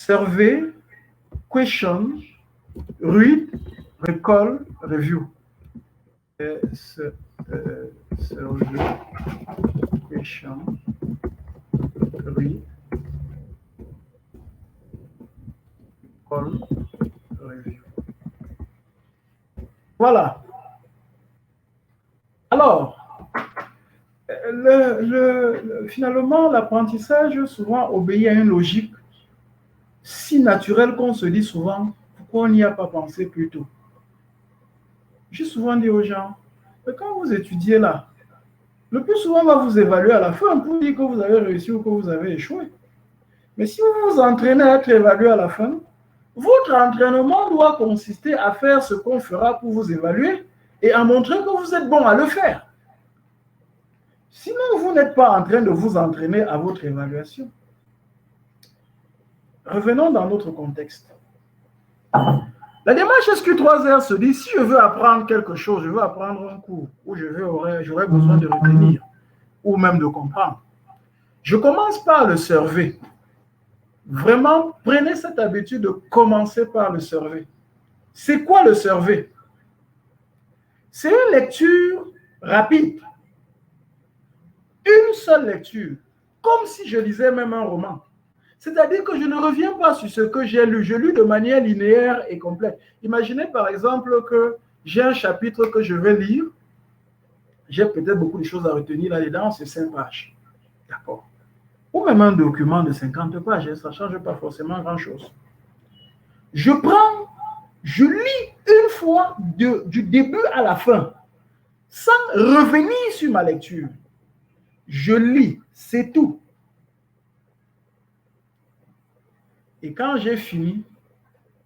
survey, question, read, recall, review. Survey, question, read, recall, review. Voilà. Alors, finalement, l'apprentissage souvent obéit à une logique si naturelle qu'on se dit souvent, pourquoi on n'y a pas pensé plus tôt? J'ai souvent dit aux gens, que quand vous étudiez là, le plus souvent, on va vous évaluer à la fin pour dire que vous avez réussi ou que vous avez échoué. Mais si vous vous entraînez à être évalué à la fin, votre entraînement doit consister à faire ce qu'on fera pour vous évaluer et à montrer que vous êtes bon à le faire. Sinon, vous n'êtes pas en train de vous entraîner à votre évaluation. Revenons dans notre contexte. La démarche SQ3R se dit, si je veux apprendre quelque chose, je veux apprendre un cours, où j'aurai besoin de retenir, ou même de comprendre. Je commence par le survey. Vraiment, prenez cette habitude de commencer par le survey. C'est quoi le survey? C'est une lecture rapide. Une seule lecture, comme si je lisais même un roman. C'est-à-dire que je ne reviens pas sur ce que j'ai lu. Je lis de manière linéaire et complète. Imaginez par exemple que j'ai un chapitre que je vais lire. J'ai peut-être beaucoup de choses à retenir là-dedans, c'est 5 pages. D'accord. Ou même un document de 50 pages, ça ne change pas forcément grand-chose. Je lis une fois du début à la fin, sans revenir sur ma lecture. Je lis, c'est tout. Et quand j'ai fini,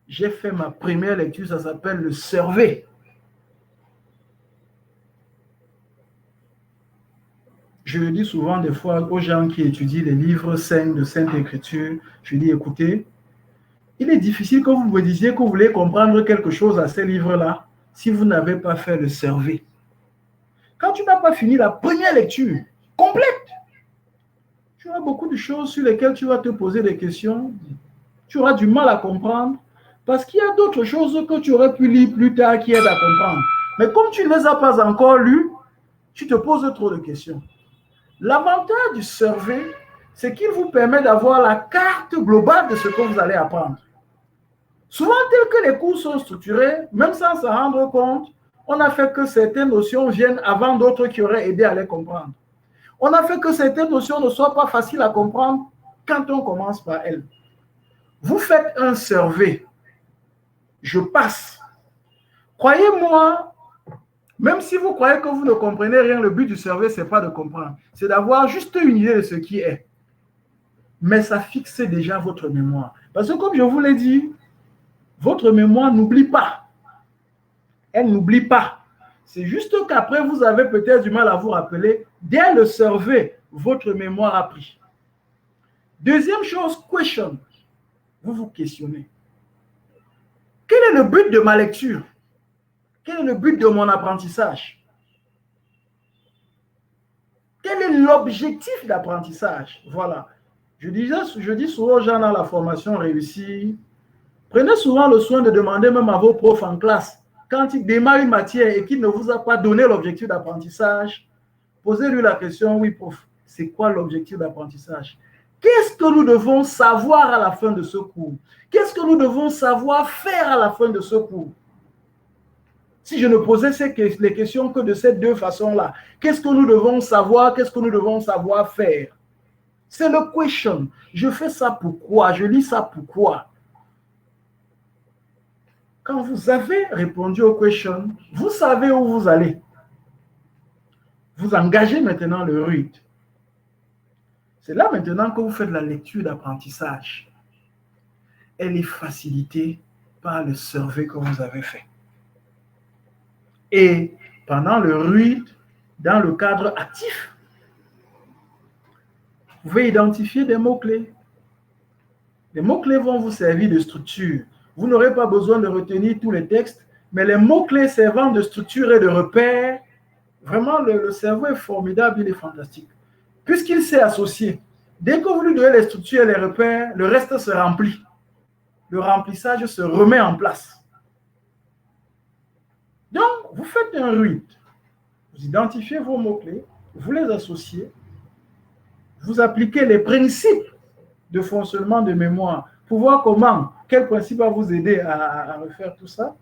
j'ai fait ma première lecture, ça s'appelle le survey. Je le dis souvent des fois aux gens qui étudient les livres saints de Sainte Écriture, je dis, écoutez, il est difficile que vous me disiez que vous voulez comprendre quelque chose à ces livres-là si vous n'avez pas fait le survey. Quand tu n'as pas fini la première lecture complète, tu auras beaucoup de choses sur lesquelles tu vas te poser des questions, tu auras du mal à comprendre, parce qu'il y a d'autres choses que tu aurais pu lire plus tard qui aident à comprendre. Mais comme tu ne les as pas encore lues, tu te poses trop de questions. L'avantage du survey, c'est qu'il vous permet d'avoir la carte globale de ce que vous allez apprendre. Souvent, tel que les cours sont structurés, même sans s'en rendre compte, on a fait que certaines notions viennent avant d'autres qui auraient aidé à les comprendre. On a fait que certaines notions ne soient pas faciles à comprendre quand on commence par elles. Vous faites un survey. Je passe. Croyez-moi, même si vous croyez que vous ne comprenez rien, le but du survey, ce n'est pas de comprendre. C'est d'avoir juste une idée de ce qui est. Mais ça fixe déjà votre mémoire. Parce que comme je vous l'ai dit, votre mémoire n'oublie pas. Elle n'oublie pas. C'est juste qu'après, vous avez peut-être du mal à vous rappeler. Dès le survey, votre mémoire a pris. Deuxième chose, question. Vous vous questionnez. Quel est le but de ma lecture? Quel est le but de mon apprentissage? Quel est l'objectif d'apprentissage? Voilà. Je dis souvent aux gens dans la formation réussie, prenez souvent le soin de demander même à vos profs en classe, quand ils démarrent une matière et qu'ils ne vous a pas donné l'objectif d'apprentissage, posez-lui la question, oui prof, c'est quoi l'objectif d'apprentissage? Qu'est-ce que nous devons savoir à la fin de ce cours? Qu'est-ce que nous devons savoir faire à la fin de ce cours? Si je ne posais les questions que de ces deux façons-là, qu'est-ce que nous devons savoir? Qu'est-ce que nous devons savoir faire? C'est le question. Je fais ça pourquoi? Je lis ça pourquoi? Quand vous avez répondu aux questions, vous savez où vous allez. Vous engagez maintenant le read. C'est là maintenant que vous faites la lecture d'apprentissage. Elle est facilitée par le survey que vous avez fait. Et pendant le read, dans le cadre actif, vous pouvez identifier des mots-clés. Les mots-clés vont vous servir de structure. Vous n'aurez pas besoin de retenir tous les textes, mais les mots-clés servant de structure et de repère, vraiment, le cerveau est formidable, il est fantastique. Puisqu'il s'est associé, dès que vous lui donnez les structures et les repères, le reste se remplit. le remplissage se remet en place. Donc, vous faites un RUID. Vous identifiez vos mots-clés, vous les associez, vous appliquez les principes de fonctionnement de mémoire pour voir comment, quel principe va vous aider à refaire tout ça.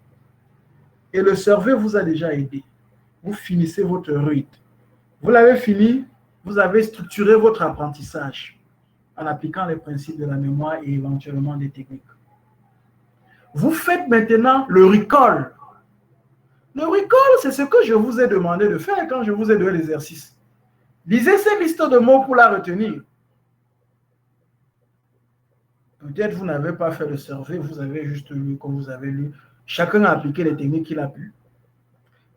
Et le survey vous a déjà aidé. Vous finissez votre RUID. Vous l'avez fini, vous avez structuré votre apprentissage en appliquant les principes de la mémoire et éventuellement des techniques. Vous faites maintenant le recall. Le recall, c'est ce que je vous ai demandé de faire quand je vous ai donné l'exercice. Lisez ces listes de mots pour la retenir. Peut-être vous n'avez pas fait le survey, vous avez juste lu comme vous avez lu. Chacun a appliqué les techniques qu'il a pu.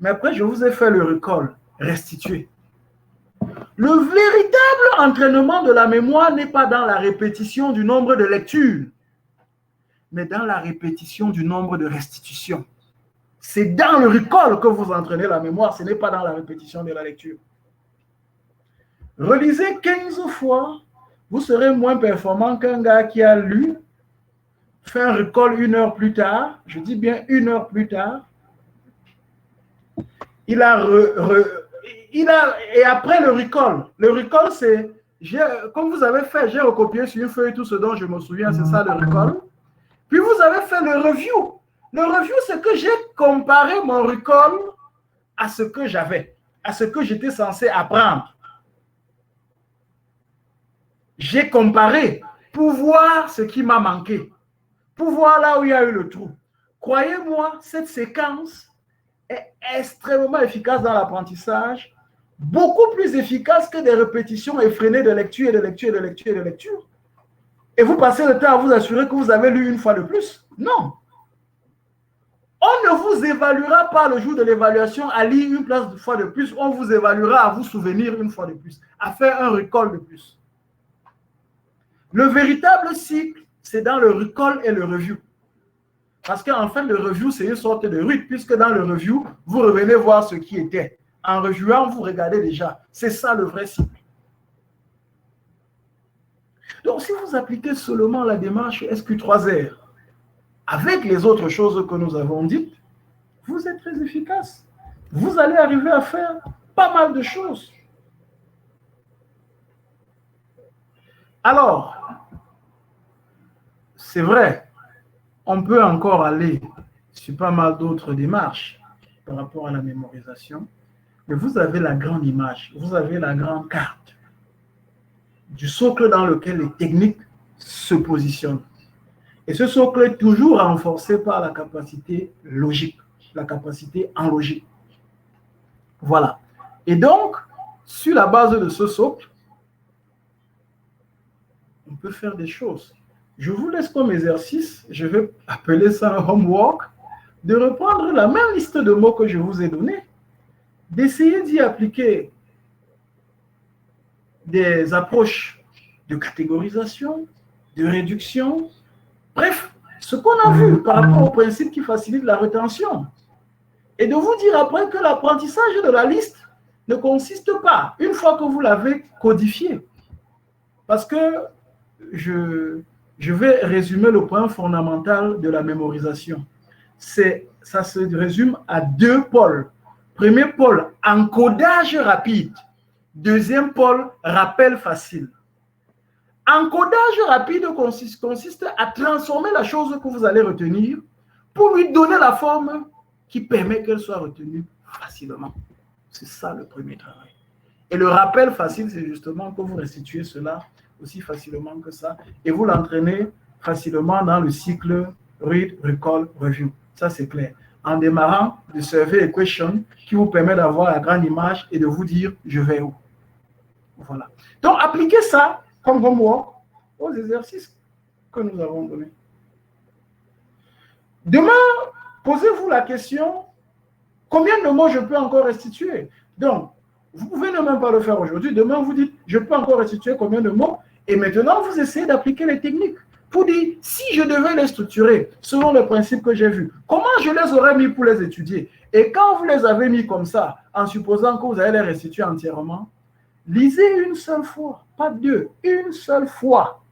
Mais après, je vous ai fait le recall, restituer. Le véritable entraînement de la mémoire n'est pas dans la répétition du nombre de lectures, mais dans la répétition du nombre de restitutions. C'est dans le recall que vous entraînez la mémoire, ce n'est pas dans la répétition de la lecture. Relisez 15 fois, vous serez moins performant qu'un gars qui a lu, fait un recall 1 heure plus tard, je dis bien 1 heure plus tard, et après le recall c'est, comme vous avez fait, j'ai recopié sur une feuille tout ce dont je me souviens, c'est ça le recall. Puis vous avez fait le review. Le review, c'est que j'ai comparé mon recall à ce que j'avais, à ce que j'étais censé apprendre. J'ai comparé pour voir ce qui m'a manqué, pour voir là où il y a eu le trou. Croyez-moi, cette séquence est extrêmement efficace dans l'apprentissage, beaucoup plus efficace que des répétitions effrénées de lecture et de lecture et de lecture et de lecture. Et vous passez le temps à vous assurer que vous avez lu une fois de plus. Non. On ne vous évaluera pas le jour de l'évaluation à lire une fois de plus. On vous évaluera à vous souvenir une fois de plus, à faire un recall de plus. Le véritable cycle, c'est dans le recall et le review. Parce qu'en fait, le review, c'est une sorte de RUID, puisque dans le review, vous revenez voir ce qui était. En reviewant, vous regardez déjà. C'est ça le vrai cycle. Donc, si vous appliquez seulement la démarche SQ3R avec les autres choses que nous avons dites, vous êtes très efficace. Vous allez arriver à faire pas mal de choses. Alors, c'est vrai, on peut encore aller sur pas mal d'autres démarches par rapport à la mémorisation, mais vous avez la grande image, vous avez la grande carte du socle dans lequel les techniques se positionnent. Et ce socle est toujours renforcé par la capacité logique, la capacité en logique. Voilà. Et donc, sur la base de ce socle, on peut faire des choses. Je vous laisse comme exercice, je vais appeler ça un homework, de reprendre la même liste de mots que je vous ai donnée, d'essayer d'y appliquer des approches de catégorisation, de réduction, bref, ce qu'on a vu par rapport au principe qui facilite la rétention. Et de vous dire après que l'apprentissage de la liste ne consiste pas, une fois que vous l'avez codifié, parce que je vais résumer le point fondamental de la mémorisation. Ça se résume à 2 pôles. Premier pôle, encodage rapide. Deuxième pôle, rappel facile. Encodage rapide consiste à transformer la chose que vous allez retenir pour lui donner la forme qui permet qu'elle soit retenue facilement. C'est ça le premier travail. Et le rappel facile, c'est justement que vous restituez cela aussi facilement que ça et vous l'entraînez facilement dans le cycle Read, Recall, Review. Ça, c'est clair. En démarrant de survey equation qui vous permet d'avoir la grande image et de vous dire je vais où. Voilà. Donc, appliquez ça comme homework aux exercices que nous avons donnés. Demain, posez-vous la question, combien de mots je peux encore restituer? Donc, vous pouvez ne même pas le faire aujourd'hui. Demain, vous dites, je peux encore restituer combien de mots? Et maintenant, vous essayez d'appliquer les techniques pour dire, si je devais les structurer selon le principe que j'ai vu, comment je les aurais mis pour les étudier? Et quand vous les avez mis comme ça, en supposant que vous allez les restituer entièrement, lisez une seule fois, pas 2, une seule fois.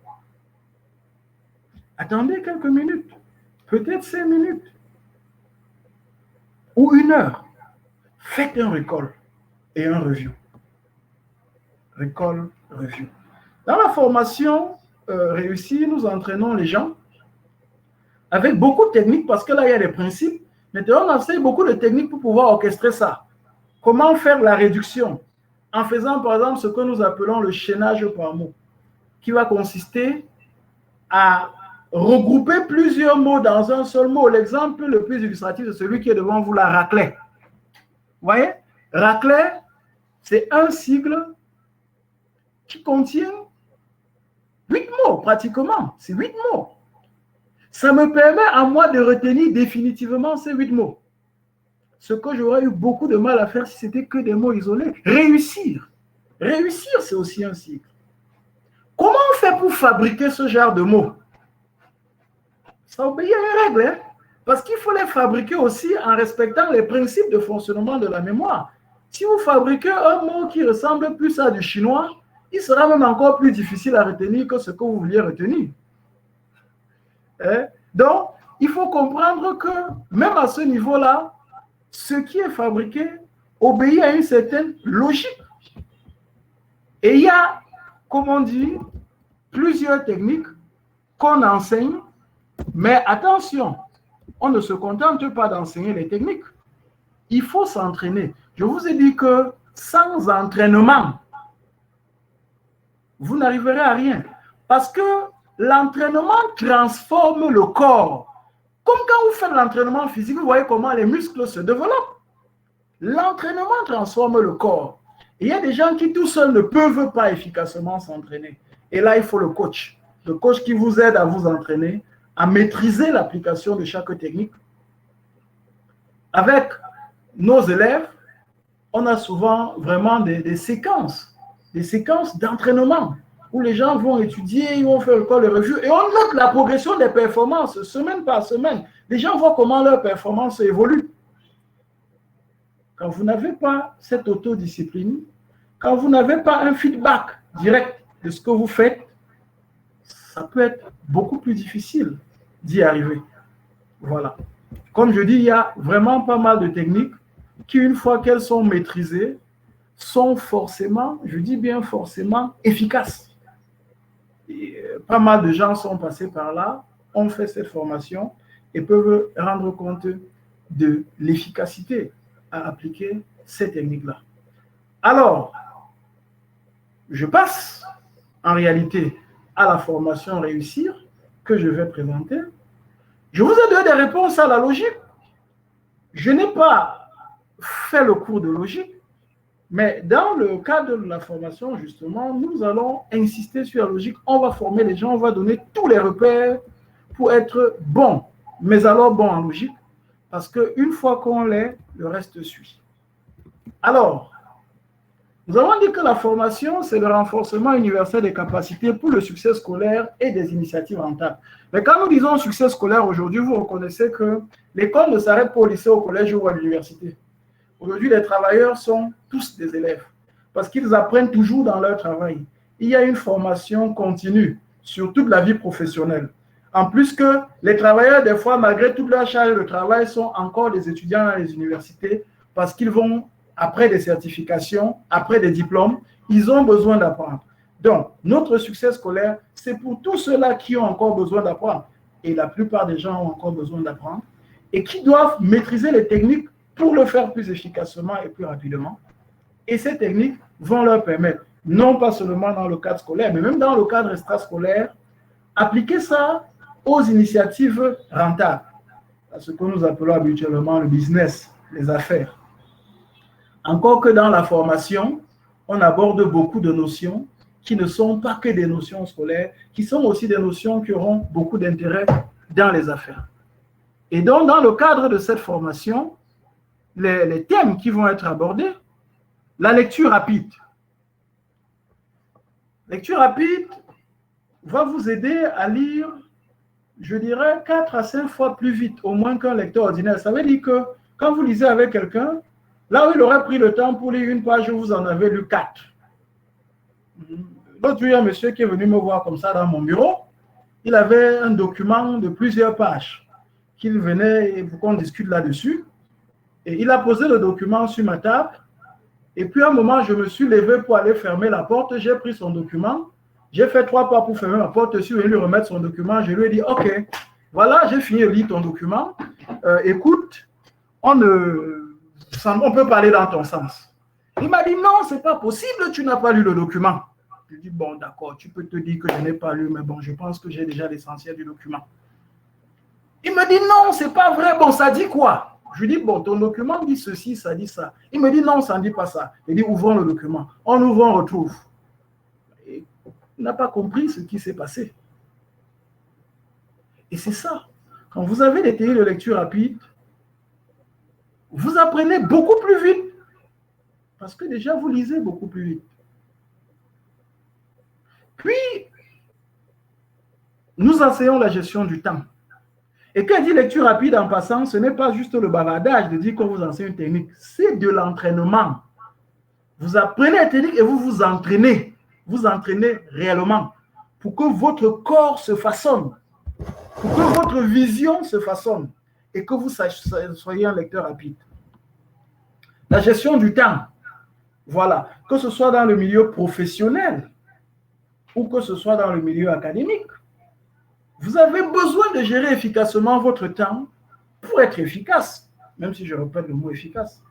Attendez quelques minutes, peut-être 5 minutes ou 1 heure. Faites un recall et un review. Recall, review. Dans la formation réussie, nous entraînons les gens avec beaucoup de techniques parce que là, il y a des principes. Maintenant, on enseigne beaucoup de techniques pour pouvoir orchestrer ça. Comment faire la réduction en faisant, par exemple, ce que nous appelons le chaînage par mots, qui va consister à regrouper plusieurs mots dans un seul mot. L'exemple le plus illustratif, c'est celui qui est devant vous, la raclée. Vous voyez? Raclée, c'est un sigle qui contient 8 mots, pratiquement. C'est 8 mots. Ça me permet à moi de retenir définitivement ces 8 mots. Ce que j'aurais eu beaucoup de mal à faire si c'était que des mots isolés. Réussir. Réussir, c'est aussi un cycle. Comment on fait pour fabriquer ce genre de mots? Ça obéit à une règle, hein? Parce qu'il faut les fabriquer aussi en respectant les principes de fonctionnement de la mémoire. Si vous fabriquez un mot qui ressemble plus à du chinois, il sera même encore plus difficile à retenir que ce que vous vouliez retenir. Donc, il faut comprendre que même à ce niveau-là, ce qui est fabriqué obéit à une certaine logique. Et il y a, comme on dit, plusieurs techniques qu'on enseigne, mais attention, on ne se contente pas d'enseigner les techniques. Il faut s'entraîner. Je vous ai dit que sans entraînement, vous n'arriverez à rien. Parce que l'entraînement transforme le corps. Comme quand vous faites l'entraînement physique, vous voyez comment les muscles se développent. L'entraînement transforme le corps. Et il y a des gens qui tout seuls ne peuvent pas efficacement s'entraîner. Et là, il faut le coach. Le coach qui vous aide à vous entraîner, à maîtriser l'application de chaque technique. Avec nos élèves, on a souvent vraiment des séquences d'entraînement où les gens vont étudier, ils vont faire le call de review et on note la progression des performances semaine par semaine. Les gens voient comment leur performance évolue. Quand vous n'avez pas cette autodiscipline, quand vous n'avez pas un feedback direct de ce que vous faites, ça peut être beaucoup plus difficile d'y arriver. Voilà. Comme je dis, il y a vraiment pas mal de techniques qui, une fois qu'elles sont maîtrisées, sont forcément, je dis bien forcément, efficaces. Et pas mal de gens sont passés par là, ont fait cette formation et peuvent rendre compte de l'efficacité à appliquer ces techniques-là. Alors, je passe en réalité à la formation Réussir que je vais présenter. Je vous ai donné des réponses à la logique. Je n'ai pas fait le cours de logique, mais dans le cadre de la formation, justement, nous allons insister sur la logique. On va former les gens, on va donner tous les repères pour être bon, mais alors bon en logique, parce qu'une fois qu'on l'est, le reste suit. Alors, nous avons dit que la formation, c'est le renforcement universel des capacités pour le succès scolaire et des initiatives rentables. Mais quand nous disons succès scolaire aujourd'hui, vous reconnaissez que l'école ne s'arrête pas au lycée, au collège ou à l'université. Aujourd'hui, les travailleurs sont tous des élèves parce qu'ils apprennent toujours dans leur travail. Il y a une formation continue sur toute la vie professionnelle. En plus que les travailleurs, des fois, malgré toute leur charge de travail, sont encore des étudiants dans les universités parce qu'ils vont, après des certifications, après des diplômes, ils ont besoin d'apprendre. Donc, notre succès scolaire, c'est pour tous ceux-là qui ont encore besoin d'apprendre. Et la plupart des gens ont encore besoin d'apprendre et qui doivent maîtriser les techniques pour le faire plus efficacement et plus rapidement. Et ces techniques vont leur permettre, non pas seulement dans le cadre scolaire, mais même dans le cadre extrascolaire, appliquer ça aux initiatives rentables, à ce que nous appelons habituellement le business, les affaires. Encore que dans la formation, on aborde beaucoup de notions qui ne sont pas que des notions scolaires, qui sont aussi des notions qui auront beaucoup d'intérêt dans les affaires. Et donc, dans le cadre de cette formation, les thèmes qui vont être abordés, la lecture rapide. Lecture rapide va vous aider à lire, je dirais, 4 à 5 fois plus vite, au moins qu'un lecteur ordinaire. Ça veut dire que quand vous lisez avec quelqu'un, là où il aurait pris le temps pour lire une page, vous en avez lu 4. L'autre jour, il y a un monsieur qui est venu me voir comme ça dans mon bureau. il avait un document de plusieurs pages qu'il venait pour qu'on discute là-dessus. Et il a posé le document sur ma table. Et puis, à un moment, je me suis levé pour aller fermer la porte. J'ai pris son document. J'ai fait 3 pas pour fermer ma porte. Je suis venu lui remettre son document. Je lui ai dit, OK, voilà, j'ai fini de lire ton document. Écoute, on peut parler dans ton sens. Il m'a dit, non, ce n'est pas possible, tu n'as pas lu le document. Je lui ai dit, bon, d'accord, tu peux te dire que je n'ai pas lu, mais bon, je pense que j'ai déjà l'essentiel du document. Il me dit, non, ce n'est pas vrai. Bon, ça dit quoi? Je lui dis, bon, ton document dit ceci, ça dit ça. Il me dit, non, ça ne dit pas ça. Il dit, ouvrons le document. On ouvre, on retrouve. Et il n'a pas compris ce qui s'est passé. Et c'est ça. Quand vous avez des techniques de lecture rapide, vous apprenez beaucoup plus vite. Parce que déjà, vous lisez beaucoup plus vite. Puis, nous enseignons la gestion du temps. Et quand je dis lecture rapide en passant, ce n'est pas juste le bavardage de dire qu'on vous enseigne une technique, c'est de l'entraînement. Vous apprenez la technique et vous vous entraînez réellement pour que votre corps se façonne, pour que votre vision se façonne et que vous soyez un lecteur rapide. La gestion du temps, voilà, que ce soit dans le milieu professionnel ou que ce soit dans le milieu académique. Vous avez besoin de gérer efficacement votre temps pour être efficace, même si je répète le mot efficace.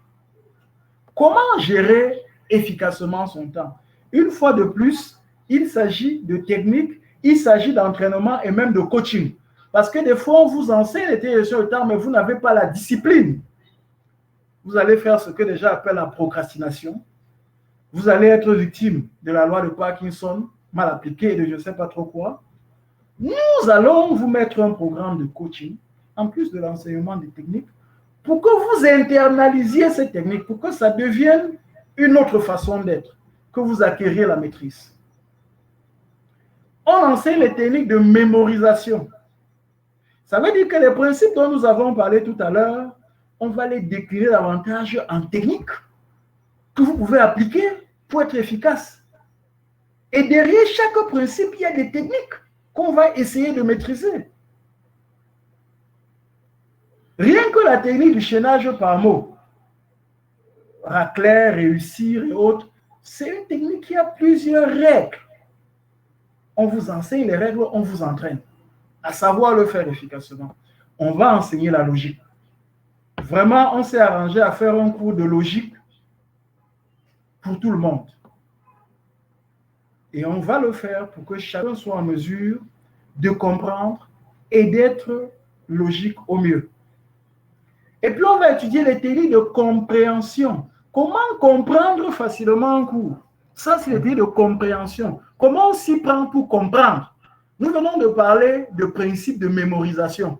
Comment gérer efficacement son temps? Une fois de plus, il s'agit de technique, il s'agit d'entraînement et même de coaching. Parce que des fois, on vous enseigne les techniques sur le temps, mais vous n'avez pas la discipline. Vous allez faire ce que les gens appellent la procrastination. Vous allez être victime de la loi de Parkinson, mal appliquée et de je ne sais pas trop quoi. Nous allons vous mettre un programme de coaching, en plus de l'enseignement des techniques, pour que vous internalisiez ces techniques, pour que ça devienne une autre façon d'être, que vous acquériez la maîtrise. On enseigne les techniques de mémorisation. Ça veut dire que les principes dont nous avons parlé tout à l'heure, on va les décliner davantage en techniques que vous pouvez appliquer pour être efficace. Et derrière chaque principe, il y a des techniques qu'on va essayer de maîtriser. Rien que la technique du chaînage par mots, racler, réussir et autres, c'est une technique qui a plusieurs règles. On vous enseigne les règles, on vous entraîne à savoir le faire efficacement. On va enseigner la logique. Vraiment, on s'est arrangé à faire un cours de logique pour tout le monde. Et on va le faire pour que chacun soit en mesure de comprendre et d'être logique au mieux. Et puis, on va étudier les techniques de compréhension. Comment comprendre facilement un cours? Ça, c'est les techniques de compréhension. Comment on s'y prend pour comprendre? Nous venons de parler de principes de mémorisation.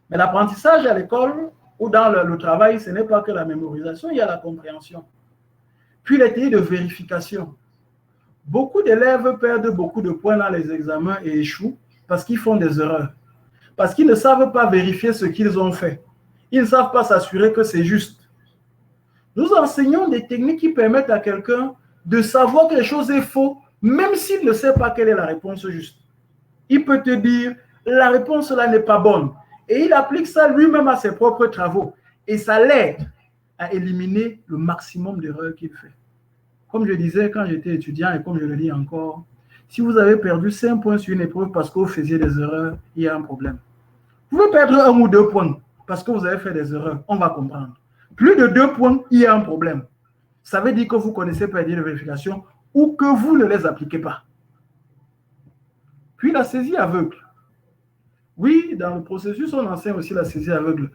Mais l'apprentissage à l'école ou dans le travail, ce n'est pas que la mémorisation, il y a la compréhension. Puis les techniques de vérification. Beaucoup d'élèves perdent beaucoup de points dans les examens et échouent parce qu'ils font des erreurs. Parce qu'ils ne savent pas vérifier ce qu'ils ont fait. Ils ne savent pas s'assurer que c'est juste. Nous enseignons des techniques qui permettent à quelqu'un de savoir que quelque chose est faux, même s'il ne sait pas quelle est la réponse juste. Il peut te dire, la réponse là n'est pas bonne. Et il applique ça lui-même à ses propres travaux. Et ça l'aide à éliminer le maximum d'erreurs qu'il fait. Comme je disais quand j'étais étudiant et comme je le dis encore, si vous avez perdu 5 points sur une épreuve parce que vous faisiez des erreurs, il y a un problème. Vous pouvez perdre 1 ou 2 points parce que vous avez fait des erreurs, on va comprendre. Plus de 2 points, il y a un problème. Ça veut dire que vous ne connaissez pas les techniques de vérification ou que vous ne les appliquez pas. Puis la saisie aveugle. Oui, dans le processus, on enseigne aussi la saisie aveugle.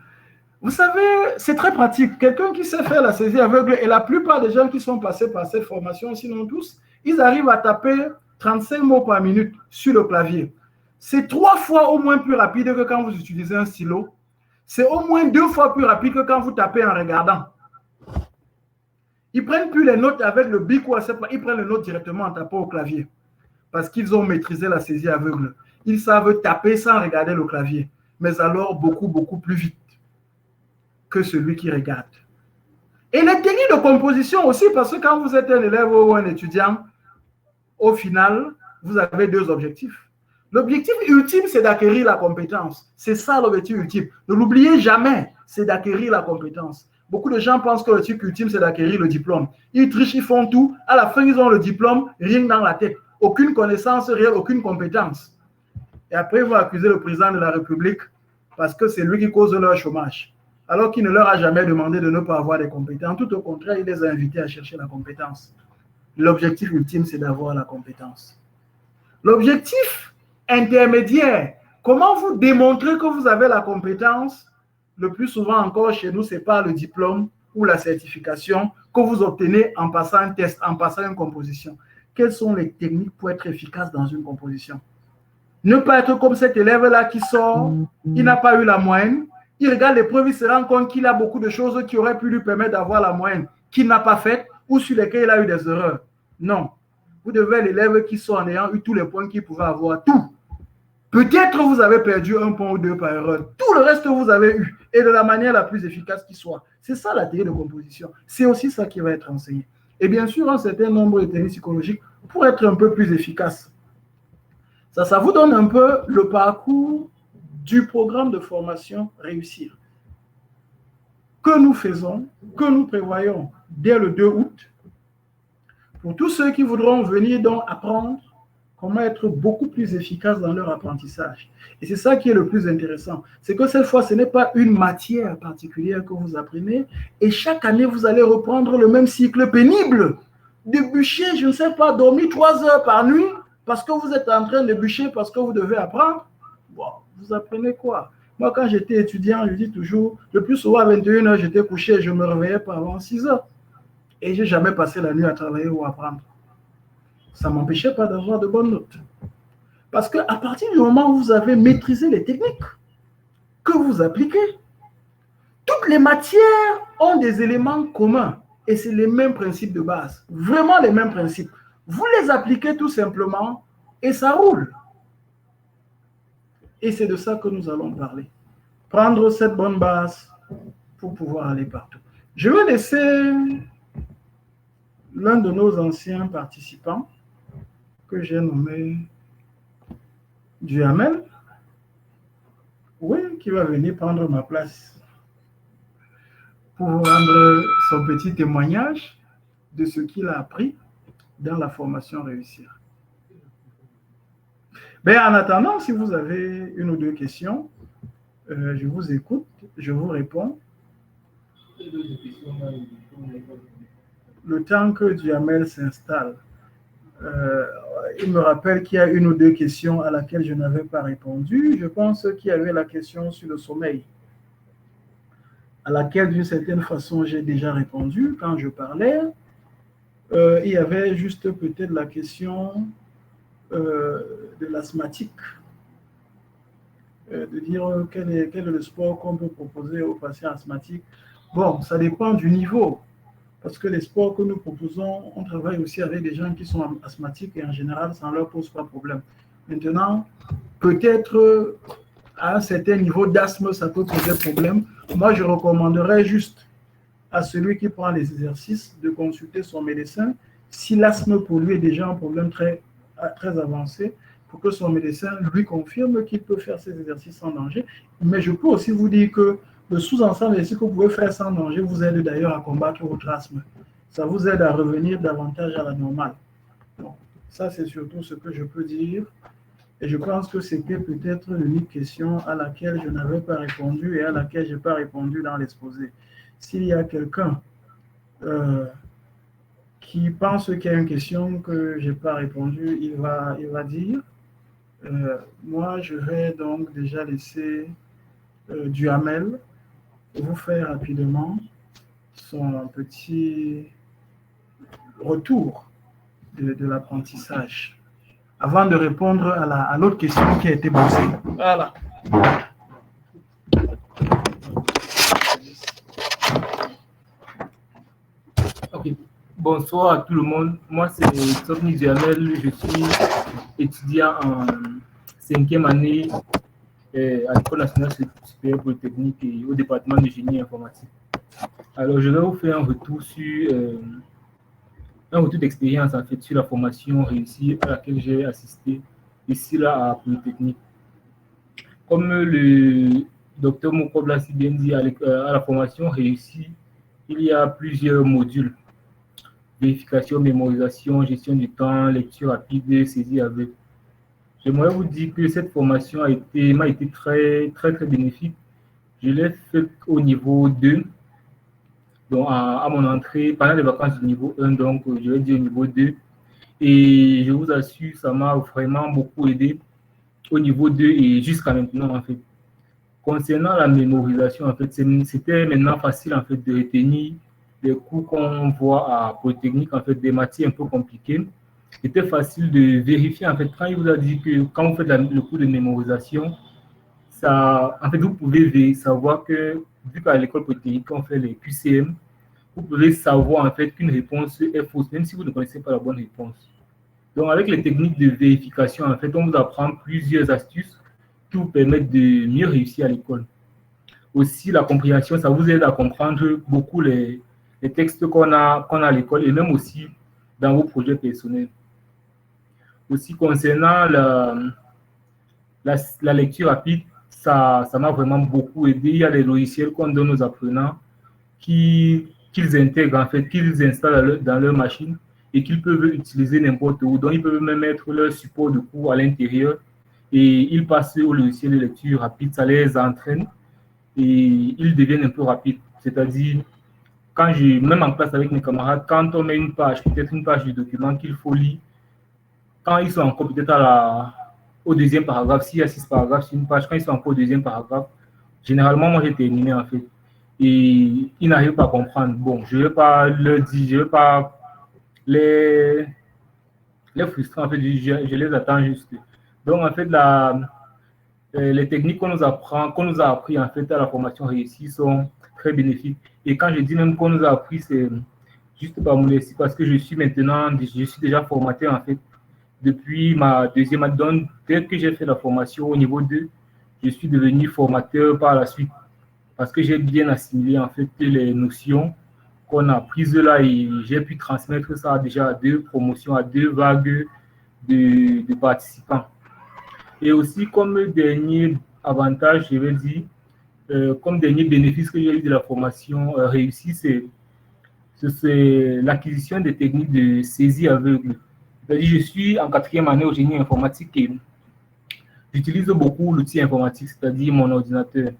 Vous savez, c'est très pratique. Quelqu'un qui sait faire la saisie aveugle, et la plupart des gens qui sont passés par cette formation, sinon tous, ils arrivent à taper 35 mots par minute sur le clavier. C'est 3 fois au moins plus rapide que quand vous utilisez un stylo. C'est au moins 2 fois plus rapide que quand vous tapez en regardant. Ils ne prennent plus les notes avec le bic ou ils prennent les notes directement en tapant au clavier. Parce qu'ils ont maîtrisé la saisie aveugle. Ils savent taper sans regarder le clavier. Mais alors beaucoup, beaucoup plus vite que celui qui regarde. Et les techniques de composition aussi, parce que quand vous êtes un élève ou un étudiant, au final, vous avez 2 objectifs. L'objectif ultime, c'est d'acquérir la compétence. C'est ça l'objectif ultime. Ne l'oubliez jamais, c'est d'acquérir la compétence. Beaucoup de gens pensent que l'objectif ultime, c'est d'acquérir le diplôme. Ils trichent, ils font tout. À la fin, ils ont le diplôme, rien dans la tête. Aucune connaissance réelle, aucune compétence. Et après, ils vont accuser le président de la République parce que c'est lui qui cause leur chômage. Alors qu'il ne leur a jamais demandé de ne pas avoir des compétences. Tout au contraire, il les a invités à chercher la compétence. L'objectif ultime, c'est d'avoir la compétence. L'objectif intermédiaire, comment vous démontrez que vous avez la compétence? Le plus souvent encore chez nous, ce n'est pas le diplôme ou la certification que vous obtenez en passant un test, en passant une composition. Quelles sont les techniques pour être efficace dans une composition? Ne pas être comme cet élève-là qui sort, il n'a pas eu la moyenne, il regarde l'épreuve, il se rend compte qu'il a beaucoup de choses qui auraient pu lui permettre d'avoir la moyenne, qu'il n'a pas faites ou sur lesquelles il a eu des erreurs. Non. Vous devez l'élève qui sort en ayant eu tous les points qu'il pouvait avoir, tout. Peut-être vous avez perdu un point ou deux par erreur. Tout le reste, vous avez eu. Et de la manière la plus efficace qui soit. C'est ça la théorie de composition. C'est aussi ça qui va être enseigné. Et bien sûr, un certain nombre de techniques psychologiques pour être un peu plus efficace. Ça vous donne un peu le parcours du programme de formation Réussir. Que nous faisons, que nous prévoyons dès le 2 août, pour tous ceux qui voudront venir donc apprendre comment être beaucoup plus efficace dans leur apprentissage. Et c'est ça qui est le plus intéressant. C'est que cette fois, ce n'est pas une matière particulière que vous apprenez, et chaque année, vous allez reprendre le même cycle pénible. De bûcher, je ne sais pas, dormir 3 heures par nuit, parce que vous êtes en train de bûcher, parce que vous devez apprendre. Bon, vous apprenez quoi? Moi, quand j'étais étudiant, je dis toujours, le plus souvent à 21 heures, j'étais couché et je ne me réveillais pas avant 6 heures. Et je n'ai jamais passé la nuit à travailler ou à apprendre. Ça ne m'empêchait pas d'avoir de bonnes notes. Parce qu'à partir du moment où vous avez maîtrisé les techniques que vous appliquez, toutes les matières ont des éléments communs. Et c'est les mêmes principes de base. Vraiment les mêmes principes. Vous les appliquez tout simplement et ça roule. Et c'est de ça que nous allons parler. Prendre cette bonne base pour pouvoir aller partout. Je vais laisser l'un de nos anciens participants que j'ai nommé Duhamel, oui, qui va venir prendre ma place pour rendre son petit témoignage de ce qu'il a appris dans la formation Réussir. Mais en attendant, si vous avez une ou deux questions, je vous écoute, je vous réponds. Le temps que Duhamel s'installe, il me rappelle qu'il y a une ou deux questions à laquelle je n'avais pas répondu. Je pense qu'il y avait la question sur le sommeil, à laquelle d'une certaine façon j'ai déjà répondu quand je parlais. Il y avait juste peut-être la question de l'asthmatique, de dire quel est le sport qu'on peut proposer aux patients asthmatiques. Bon, ça dépend du niveau. Parce que les sports que nous proposons, on travaille aussi avec des gens qui sont asthmatiques et en général, ça ne leur pose pas de problème. Maintenant, peut-être à un certain niveau d'asthme, ça peut poser problème. Moi, je recommanderais juste à celui qui prend les exercices de consulter son médecin si l'asthme pour lui est déjà un problème très, très avancé, pour que son médecin lui confirme qu'il peut faire ces exercices sans danger. Mais je peux aussi vous dire que le sous-ensemble d'exercices que vous pouvez faire sans danger vous aide d'ailleurs à combattre votre asthme. Ça vous aide à revenir davantage à la normale. Donc, ça, c'est surtout ce que je peux dire. Et je pense que c'était peut-être l'unique question à laquelle je n'avais pas répondu et à laquelle je n'ai pas répondu dans l'exposé. S'il y a quelqu'un qui pense qu'il y a une question que je n'ai pas répondu, il va dire. Moi, je vais donc déjà laisser Duhamel vous faire rapidement son petit retour de l'apprentissage avant de répondre à l'autre question qui a été posée. Voilà. Ok. Bonsoir à tout le monde. Moi, c'est Tony Duhamel. Je suis étudiant en 5e année à l'École nationale supérieure polytechnique et au département de génie informatique. Alors, je vais vous faire un retour sur un retour d'expérience en fait sur la formation réussie à laquelle j'ai assisté ici là à Polytechnique. Comme le docteur Mokob l'a si bien dit, à la formation réussie, il y a plusieurs modules. Vérification, mémorisation, gestion du temps, lecture rapide, saisie avec. J'aimerais vous dire que cette formation m'a été très bénéfique. Je l'ai faite au niveau 2, donc à mon entrée, pendant les vacances du niveau 1, donc je vais dire au niveau 2. Et je vous assure, ça m'a vraiment beaucoup aidé au niveau 2 et jusqu'à maintenant, en fait. Concernant la mémorisation, en fait, c'était maintenant facile, en fait, de retenir les cours qu'on voit à Polytechnique, en fait, des matières un peu compliquées. C'était facile de vérifier, en fait, quand il vous a dit que quand vous faites le cours de mémorisation, ça, en fait, vous pouvez savoir que, vu qu'à l'école Polytechnique, on fait les QCM, vous pouvez savoir, en fait, qu'une réponse est fausse, même si vous ne connaissez pas la bonne réponse. Donc, avec les techniques de vérification, en fait, on vous apprend plusieurs astuces qui vous permettent de mieux réussir à l'école. Aussi, la compréhension, ça vous aide à comprendre beaucoup les textes qu'on a à l'école et même aussi dans vos projets personnels. Aussi, concernant la lecture rapide, ça m'a vraiment beaucoup aidé. Il y a des logiciels qu'on donne aux apprenants qu'ils intègrent, en fait, qu'ils installent dans leur machine et qu'ils peuvent utiliser n'importe où. Donc, ils peuvent même mettre leur support de cours à l'intérieur et ils passent au logiciel de lecture rapide, ça les entraîne et ils deviennent un peu rapides. C'est-à-dire, même en classe avec mes camarades, quand on met une page, peut-être une page du document qu'il faut lire, quand ils sont encore peut-être au deuxième paragraphe, s'il y a 6 paragraphes sur une page, quand ils sont encore au deuxième paragraphe, généralement, moi, j'ai terminé, en fait. Et ils n'arrivent pas à comprendre. Bon, je ne vais pas leur dire, je ne vais pas les frustrer, en fait, je les attends juste. Donc, en fait, les techniques qu'on nous a appris, en fait, à la formation réussie sont très bénéfiques. Et quand je dis même qu'on nous a appris, c'est juste par modestie, parce que je suis déjà formateur, en fait, depuis ma deuxième année. Donc, dès que j'ai fait la formation au niveau 2, je suis devenu formateur par la suite, parce que j'ai bien assimilé, en fait, les notions qu'on a prises là et j'ai pu transmettre ça déjà à 2 promotions, à 2 vagues de participants. Et aussi, comme dernier avantage, je vais dire, comme dernier bénéfice que j'ai eu de la formation réussie, c'est l'acquisition des techniques de saisie aveugle. C'est-à-dire, je suis en 4e année au génie informatique et j'utilise beaucoup l'outil informatique, c'est-à-dire mon ordinateur.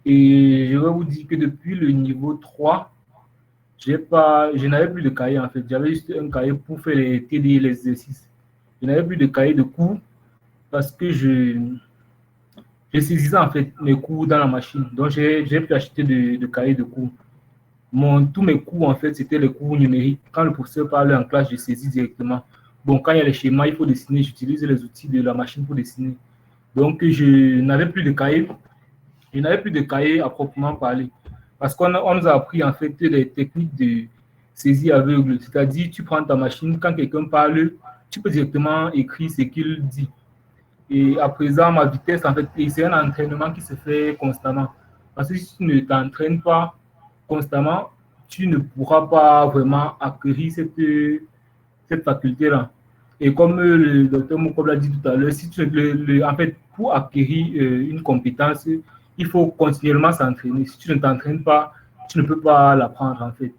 Et je vais vous dire que depuis le niveau 3, je n'avais plus de cahier, en fait. J'avais juste un cahier pour faire les TD, les exercices. Je n'avais plus de cahier de cours parce que je saisissais, en fait, mes cours dans la machine. Donc, j'ai pu acheter de cahiers de cours. Tous mes cours, en fait, c'était les cours numériques. Quand le professeur parle en classe, je saisis directement. Bon, quand il y a les schémas, il faut dessiner. J'utilise les outils de la machine pour dessiner. Donc, je n'avais plus de cahier. Je n'avais plus de cahier à proprement parler. Parce qu'on nous a appris, en fait, les techniques de saisie aveugle. C'est-à-dire, tu prends ta machine, quand quelqu'un parle, tu peux directement écrire ce qu'il dit. Et à présent, ma vitesse, en fait, c'est un entraînement qui se fait constamment. Parce que si tu ne t'entraînes pas constamment, tu ne pourras pas vraiment acquérir cette faculté-là. Et comme le docteur Mokob l'a dit tout à l'heure, si en fait, pour acquérir une compétence, il faut continuellement s'entraîner. Si tu ne t'entraînes pas, tu ne peux pas l'apprendre, en fait.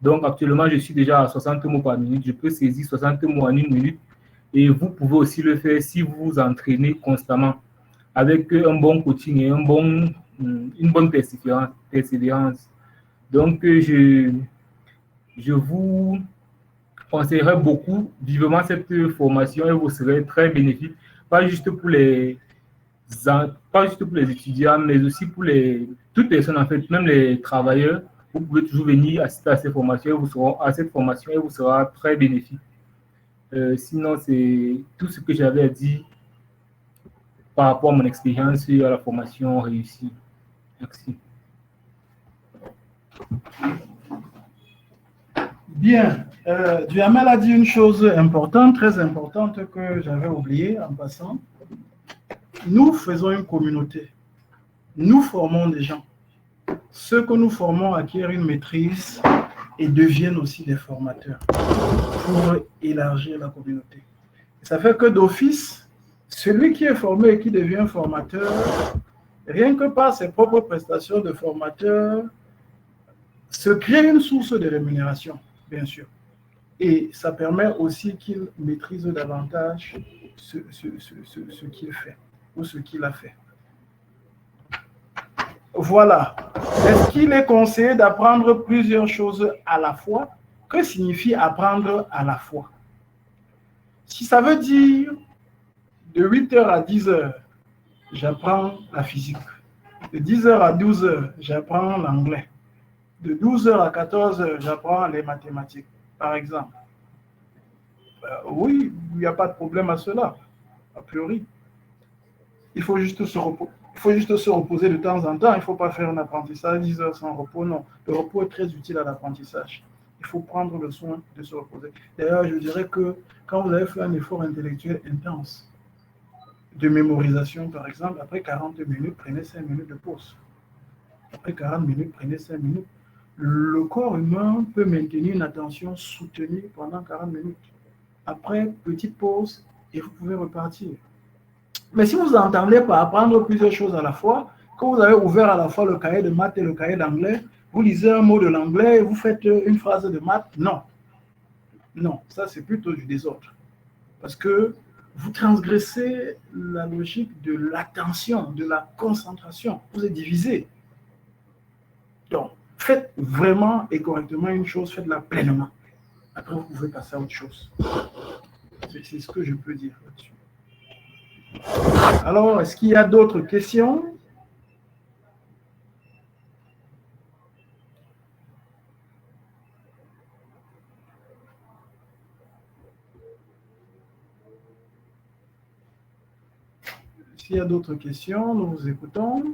Donc, actuellement, je suis déjà à 60 mots par minute. Je peux saisir 60 mots en 1 minute. Et vous pouvez aussi le faire si vous vous entraînez constamment avec un bon coaching et une bonne persévérance. Donc, je vous conseillerais beaucoup vivement cette formation et vous serez très bénéfique, pas juste pour les étudiants, mais aussi pour toutes personnes, en fait, même les travailleurs. Vous pouvez toujours venir assister à cette formation et vous sera très bénéfique. Sinon, c'est tout ce que j'avais à dire par rapport à mon expérience et à la formation réussie. Merci. Bien. Duhamel a dit une chose importante, très importante, que j'avais oubliée en passant. Nous faisons une communauté. Nous formons des gens. Ceux que nous formons acquièrent une maîtrise et deviennent aussi des formateurs pour élargir la communauté. Ça fait que d'office, celui qui est formé et qui devient formateur, rien que par ses propres prestations de formateur, se crée une source de rémunération, bien sûr. Et ça permet aussi qu'il maîtrise davantage ce qu'il fait ou ce qu'il a fait. Voilà. Est-ce qu'il est conseillé d'apprendre plusieurs choses à la fois? Que signifie apprendre à la fois? Si ça veut dire de 8h à 10h, j'apprends la physique. De 10h à 12h, j'apprends l'anglais. De 12h à 14h, j'apprends les mathématiques, par exemple. Oui, il n'y a pas de problème à cela, a priori. Il faut juste se reposer de temps en temps. Il ne faut pas faire un apprentissage 10 heures sans repos. Non, le repos est très utile à l'apprentissage. Il faut prendre le soin de se reposer. D'ailleurs, je dirais que quand vous avez fait un effort intellectuel intense, de mémorisation par exemple, après 40 minutes, prenez 5 minutes de pause. Après 40 minutes, prenez 5 minutes. Le corps humain peut maintenir une attention soutenue pendant 40 minutes. Après, petite pause et vous pouvez repartir. Mais si vous entendez par apprendre plusieurs choses à la fois, que vous avez ouvert à la fois le cahier de maths et le cahier d'anglais, vous lisez un mot de l'anglais et vous faites une phrase de maths, non. Non, ça c'est plutôt du désordre. Parce que vous transgressez la logique de l'attention, de la concentration. Vous êtes divisé. Donc, faites vraiment et correctement une chose, faites-la pleinement. Après, vous pouvez passer à autre chose. C'est ce que je peux dire là-dessus. Alors, est-ce qu'il y a d'autres questions? S'il y a d'autres questions, nous vous écoutons.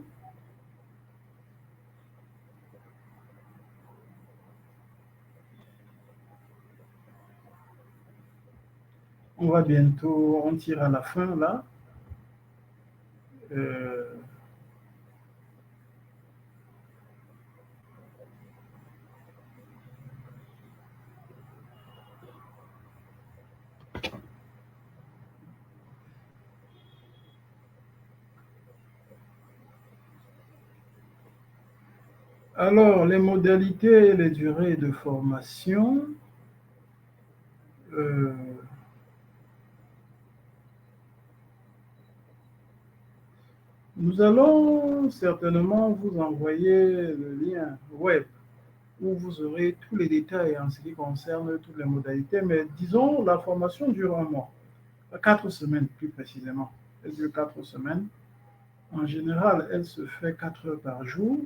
On va bientôt, on tire à la fin là. Alors, les modalités et les durées de formation. Nous allons certainement vous envoyer le lien web où vous aurez tous les détails en ce qui concerne toutes les modalités. Mais disons, la formation dure un mois, 4 semaines plus précisément. Elle dure 4 semaines. En général, elle se fait 4 heures par jour.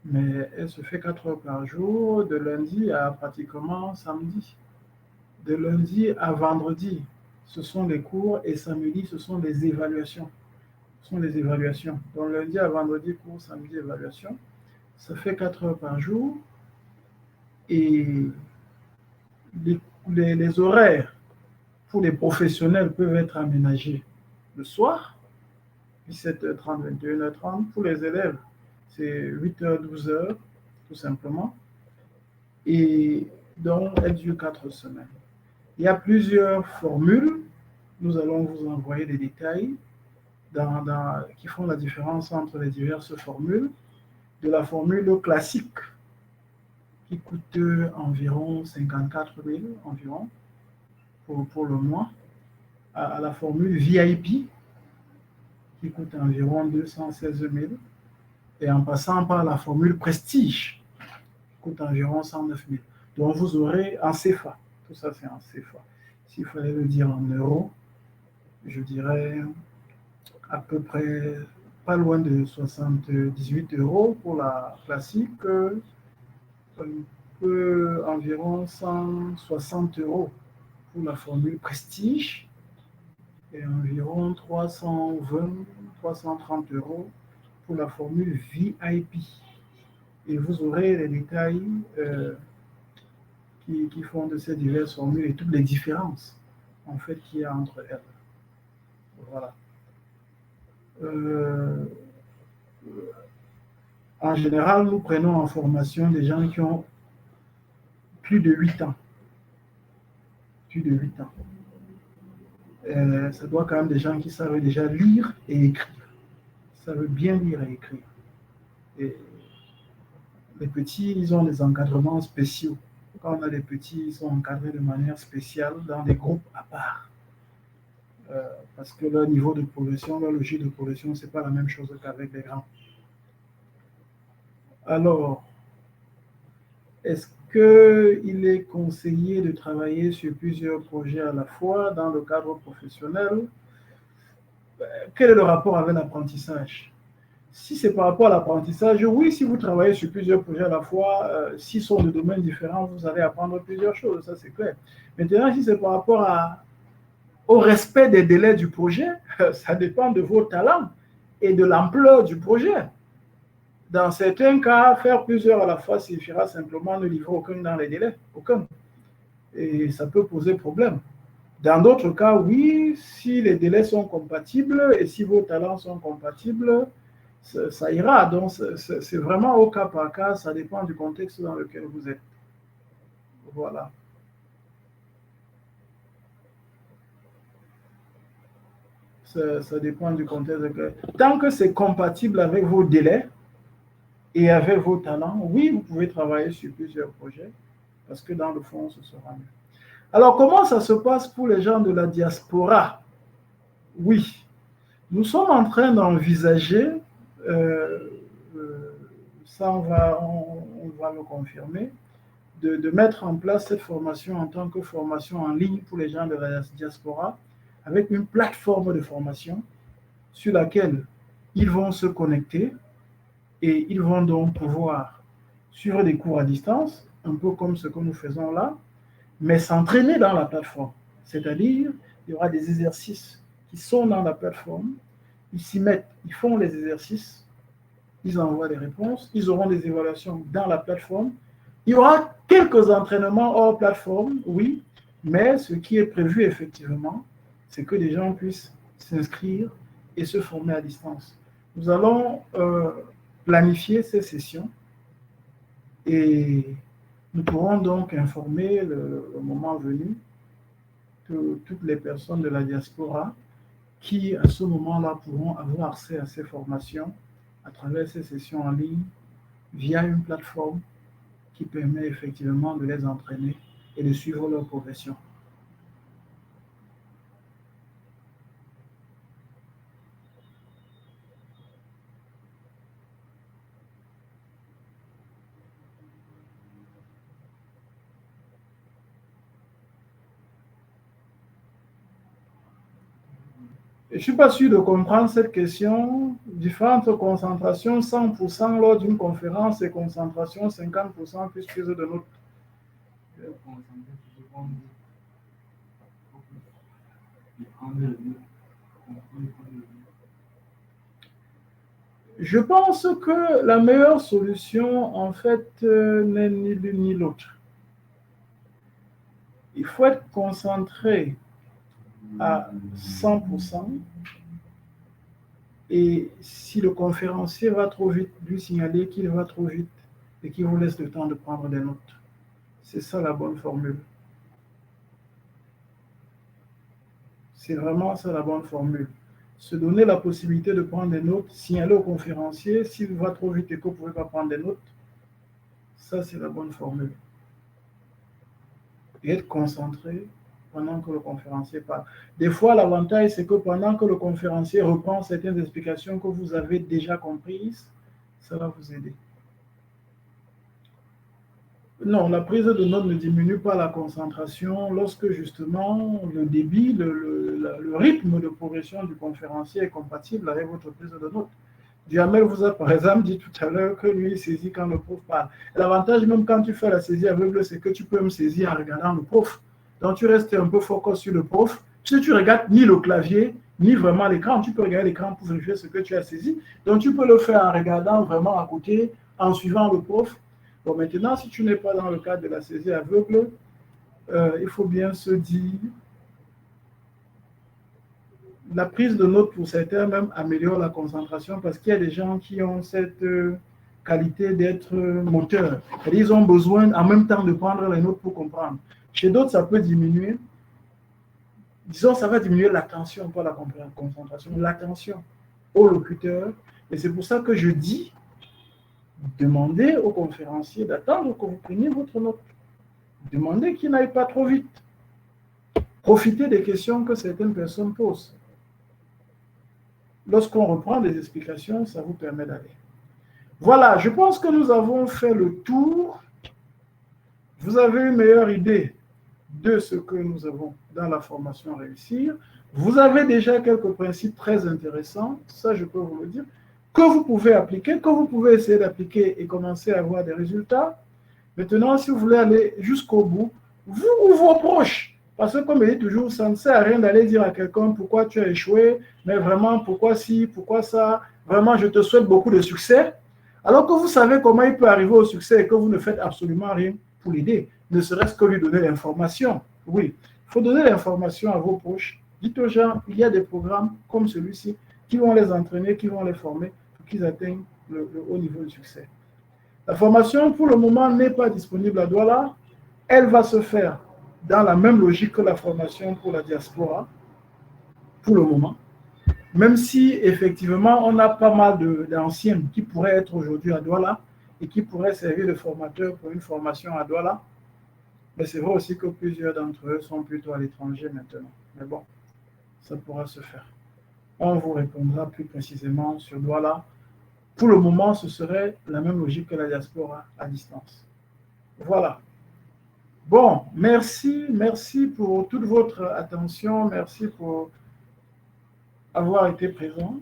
Mais elle se fait 4 heures par jour, de lundi à pratiquement samedi. De lundi à vendredi, ce sont les cours et samedi, ce sont les évaluations. Ce sont les évaluations. Donc lundi à vendredi, cours, samedi, évaluation. Ça fait 4 heures par jour. Et les horaires pour les professionnels peuvent être aménagés le soir, 17h30, 21h30. Pour les élèves, c'est 8h, 12h, tout simplement. Et donc, elle dure 4 semaines. Il y a plusieurs formules. Nous allons vous envoyer des détails qui font la différence entre les diverses formules. De la formule classique, qui coûte environ 54 000 environ pour le mois, à la formule VIP, qui coûte environ 216 000, et en passant par la formule Prestige, qui coûte environ 109 000. Donc vous aurez en CFA, tout ça c'est en CFA. S'il fallait le dire en euros, je dirais à peu près pas loin de 78 € pour la classique, environ 160 € pour la formule Prestige et environ 320, 330 € pour la formule VIP. Et vous aurez les détails qui font de ces diverses formules et toutes les différences en fait qu'il y a entre elles. Voilà. En général, nous prenons en formation des gens qui ont plus de 8 ans. Plus de 8 ans. Ça doit quand même des gens qui savent déjà lire et écrire. Ça veut bien lire et écrire. Et les petits, ils ont des encadrements spéciaux. Quand on a des petits, ils sont encadrés de manière spéciale dans des groupes à part. Parce que leur niveau de progression, leur logique de progression, ce n'est pas la même chose qu'avec les grands. Alors, est-ce qu'il est conseillé de travailler sur plusieurs projets à la fois dans le cadre professionnel? Quel est le rapport avec l'apprentissage? Si c'est par rapport à l'apprentissage, oui, si vous travaillez sur plusieurs projets à la fois, s'ils sont de domaines différents, vous allez apprendre plusieurs choses, ça c'est clair. Maintenant, si c'est par rapport au respect des délais du projet, ça dépend de vos talents et de l'ampleur du projet. Dans certains cas, faire plusieurs à la fois suffira simplement de livrer aucun dans les délais, aucun. Et ça peut poser problème. Dans d'autres cas, oui, si les délais sont compatibles et si vos talents sont compatibles, ça ira. Donc, c'est vraiment au cas par cas, ça dépend du contexte dans lequel vous êtes. Voilà. Ça dépend du contexte. Tant que c'est compatible avec vos délais et avec vos talents, oui, vous pouvez travailler sur plusieurs projets parce que dans le fond, ce sera mieux. Alors, comment ça se passe pour les gens de la diaspora? Oui, nous sommes en train d'envisager, ça on va le confirmer, de mettre en place cette formation en tant que formation en ligne pour les gens de la diaspora, avec une plateforme de formation sur laquelle ils vont se connecter et ils vont donc pouvoir suivre des cours à distance, un peu comme ce que nous faisons là, mais s'entraîner dans la plateforme. C'est-à-dire, il y aura des exercices qui sont dans la plateforme, ils s'y mettent, ils font les exercices, ils envoient des réponses, ils auront des évaluations dans la plateforme. Il y aura quelques entraînements hors plateforme, oui, mais ce qui est prévu effectivement, c'est que les gens puissent s'inscrire et se former à distance. Nous allons planifier ces sessions et nous pourrons donc informer le moment venu toutes les personnes de la diaspora qui, à ce moment-là, pourront avoir accès à ces formations à travers ces sessions en ligne via une plateforme qui permet effectivement de les entraîner et de suivre leur progression. Je ne suis pas sûr de comprendre cette question. Différentes concentrations, 100% lors d'une conférence et concentration 50% plus prise de notes. Je pense que la meilleure solution, en fait, n'est ni l'une ni l'autre. Il faut être concentré à 100%. Et si le conférencier va trop vite, lui signaler qu'il va trop vite et qu'il vous laisse le temps de prendre des notes. C'est ça la bonne formule. C'est vraiment ça la bonne formule. Se donner la possibilité de prendre des notes, signaler au conférencier, s'il va trop vite et que vous ne pouvez pas prendre des notes, ça c'est la bonne formule. Et être concentré pendant que le conférencier parle. Des fois, l'avantage, c'est que pendant que le conférencier reprend certaines explications que vous avez déjà comprises, ça va vous aider. Non, la prise de notes ne diminue pas la concentration lorsque justement le débit, le rythme de progression du conférencier est compatible avec votre prise de notes. Duhamel vous a par exemple dit tout à l'heure que lui il saisit quand le prof parle. L'avantage même quand tu fais la saisie aveugle, c'est que tu peux me saisir en regardant le prof. Donc tu restes un peu focus sur le prof. Si tu regardes ni le clavier, ni vraiment l'écran, tu peux regarder l'écran pour vérifier ce que tu as saisi. Donc tu peux le faire en regardant vraiment à côté, en suivant le prof. Bon, maintenant, si tu n'es pas dans le cadre de la saisie aveugle, il faut bien se dire, la prise de notes pour certains même améliore la concentration parce qu'il y a des gens qui ont cette qualité d'être moteurs. Ils ont besoin en même temps de prendre les notes pour comprendre. Chez d'autres, ça peut diminuer. disons, ça va diminuer l'attention, pas la concentration, l'attention au locuteur. Et c'est pour ça que je dis, demandez au conférencier d'attendre que vous preniez votre note. Demandez qu'il n'aille pas trop vite. Profitez des questions que certaines personnes posent. Lorsqu'on reprend des explications, ça vous permet d'aller. Voilà, je pense que nous avons fait le tour. Vous avez une meilleure idée de ce que nous avons dans la formation Réussir. Vous avez déjà quelques principes très intéressants, ça je peux vous le dire, que vous pouvez appliquer, que vous pouvez essayer d'appliquer et commencer à avoir des résultats. Maintenant, si vous voulez aller jusqu'au bout, vous ou vos proches, parce que comme je dis toujours, ça ne sert à rien d'aller dire à quelqu'un pourquoi tu as échoué, mais vraiment pourquoi ci, pourquoi ça, vraiment je te souhaite beaucoup de succès, alors que vous savez comment il peut arriver au succès et que vous ne faites absolument rien pour l'aider, ne serait-ce que lui donner l'information. Oui, il faut donner l'information à vos proches. Dites aux gens, il y a des programmes comme celui-ci qui vont les entraîner, qui vont les former pour qu'ils atteignent le haut niveau de succès. La formation, pour le moment, n'est pas disponible à Douala. Elle va se faire dans la même logique que la formation pour la diaspora, pour le moment. Même si, effectivement, on a pas mal d'anciens qui pourraient être aujourd'hui à Douala et qui pourraient servir de formateurs pour une formation à Douala. Mais c'est vrai aussi que plusieurs d'entre eux sont plutôt à l'étranger maintenant. Mais bon, ça pourra se faire. On vous répondra plus précisément sur Douala. Pour le moment, ce serait la même logique que la diaspora à distance. Voilà. Bon, merci pour toute votre attention, merci pour avoir été présent,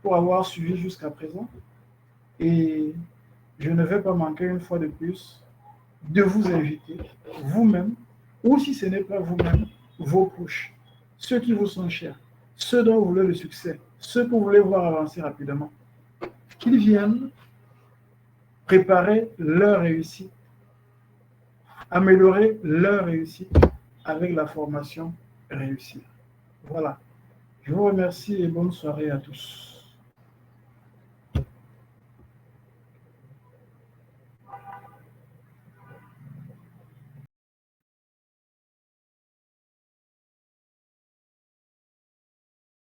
pour avoir suivi jusqu'à présent. Et je ne vais pas manquer une fois de plus de vous inviter, vous-même, ou si ce n'est pas vous-même, vos proches, ceux qui vous sont chers, ceux dont vous voulez le succès, ceux que vous voulez voir avancer rapidement, qu'ils viennent préparer leur réussite, améliorer leur réussite avec la formation Réussir. Voilà. Je vous remercie et bonne soirée à tous.